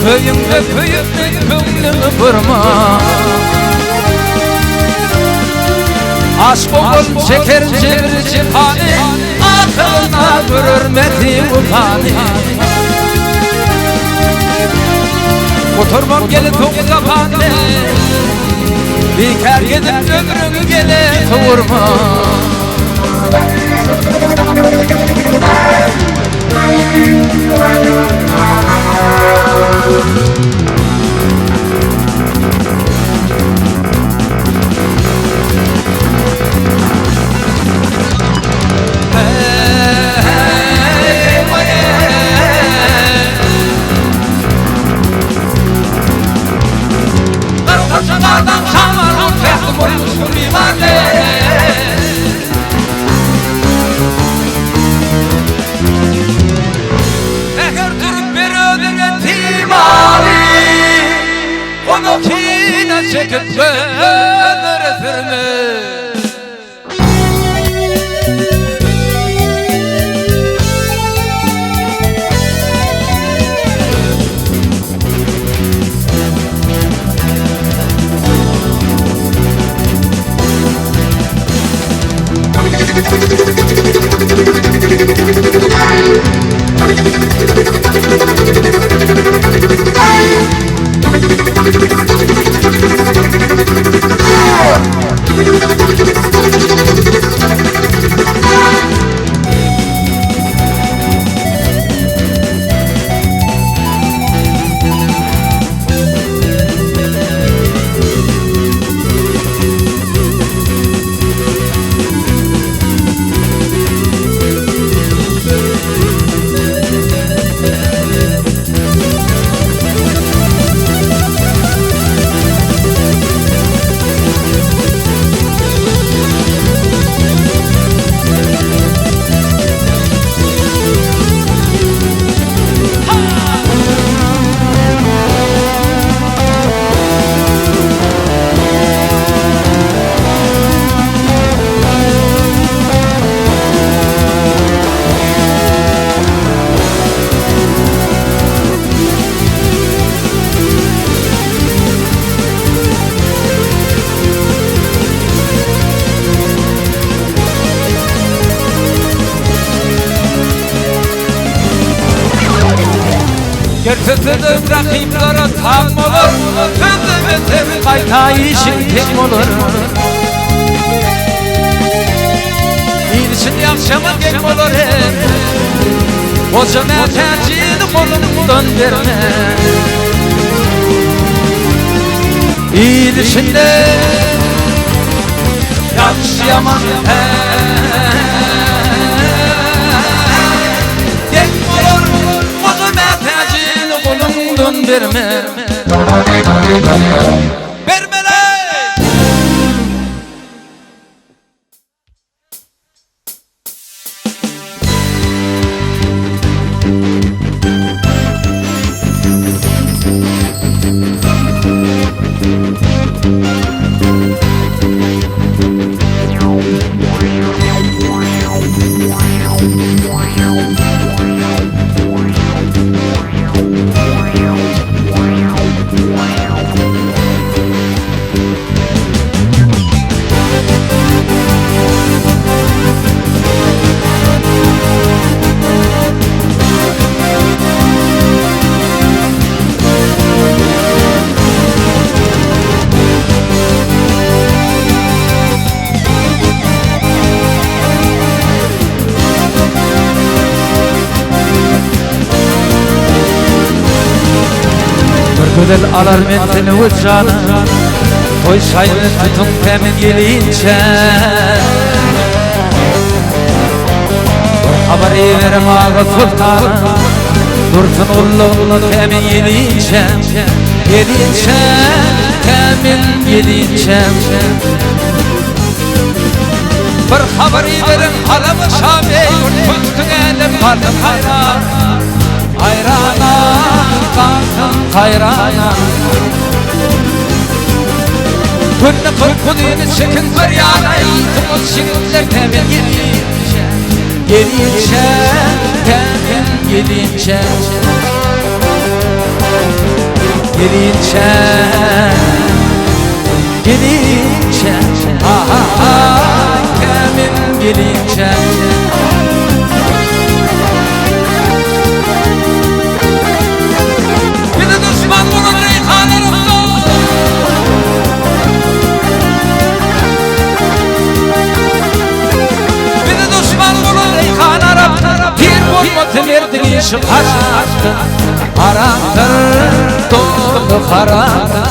Köyümde könlümü vurma. Aşk oğul çeker cebir ciphani, aklına görürmedi utani. Oturmam gelin topu kapandı, bikar gidip ömrümü gelin vurma. Çekip gönderirsin. Gerçekten rakiplere tam olur, tüm kayta işin tek olur. İlişin yakşamın gek olur hep, koca merkecini kolundan verme. İlişinde yakşı yaman verme. Verme lan! Güzel alar mentini uçağına, Koy çayını tutun temin gelinçem Habari verim ağa sultan Dursun ullu temin gelinçem Gelinçem, temin gelinçem Bir habari verim halamı şabey Tutun elim kaldım hayran Hayrana, kaldım hayrana Günlü kırkuduyunu çekin bir yana Yıkımız şirinler temin gelinçem Gelinçem, temin gelinçem Gelinçem, gelinçem Aha, temin gelinçem Bir de düşman bunun reyhanlarımda Bir de düşman bunun reyhanlarımda Bir bulmadı verdin işi haramdır Haramdır, doğru haramdır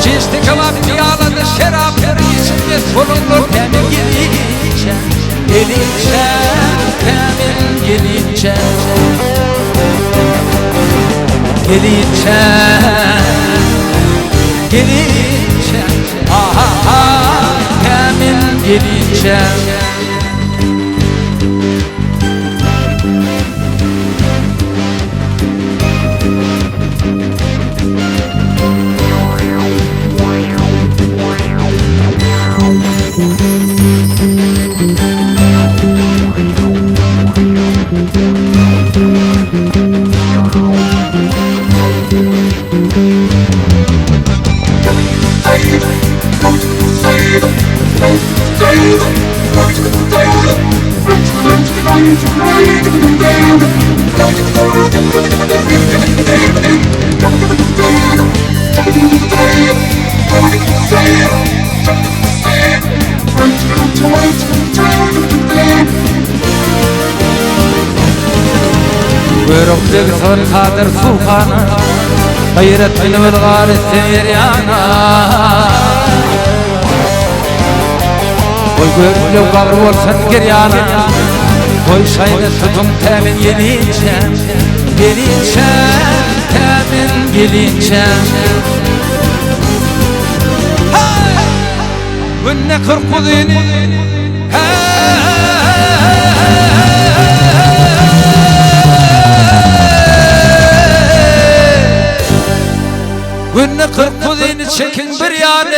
Çeşti kebap yağladı şerap içinde solunur temin gelinçem Gelinçem, temin gelinçem Gelinçem, gelinçem Aha, temin gelinçem Börükdeki sor kadir sultanı Gayretini bil gâretten yeryana Koy göğüyle kabr olsan geryana Koy şayını tutun temin gelinçem Gelinçem, temin gelinçem Günne kırkudini Günne kırkudini çekin bir yani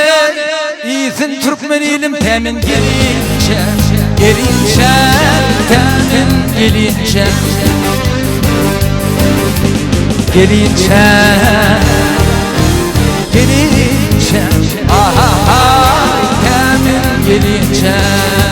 İzin Türkmen ilim temin gelinçem Gelinçem, temin gelinçem Gelinçem, gelinçem Aha, temin gelinçem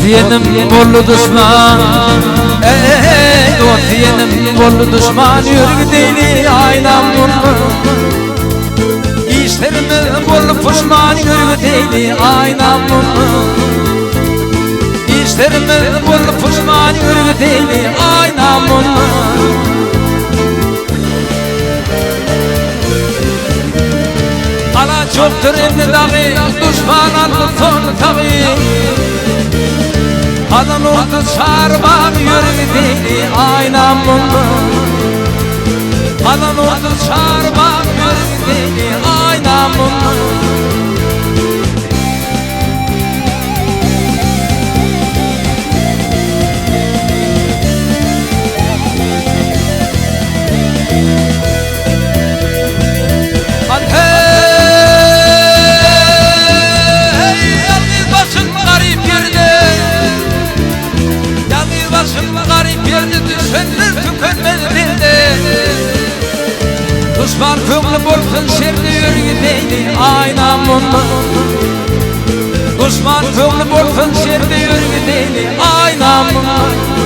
Yenim bollu düşman Ey dost yenim bollu düşman Yürgü deyli aynam mundan İşlerimi bollu puşman Yürgü deyli aynam mundan İşlerimi bollu puşman Yürgü deyli aynam mundan Ala çoktur emni dağı Düşman aldı son tağı Alan oldu çarmağım yürü deyli aynam mundan Alan oldu çarmağım yürü deyli aynam mundan Düşman kömlü bolsun şerdi yürgideydi Aýnam mundan Düşman kömlü bolsun şerdi yürgideydi Aýnam mundan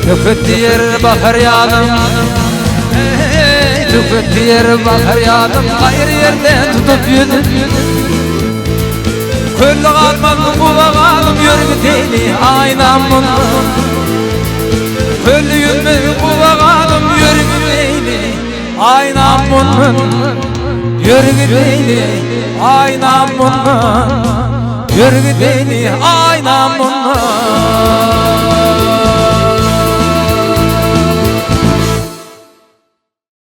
Tükettiğer bahar yadım Tükettiğer bahar yadım Gayrı yerden tutup yüzüm Köllü kalmadım bulamadım yürgüteyli Aýnam mundan Köllü yüzümü bulamadım yürgüteyli Aýnam mundan Yürgüteyli Aýnam mundan Yürgüteyli Aýnam mundan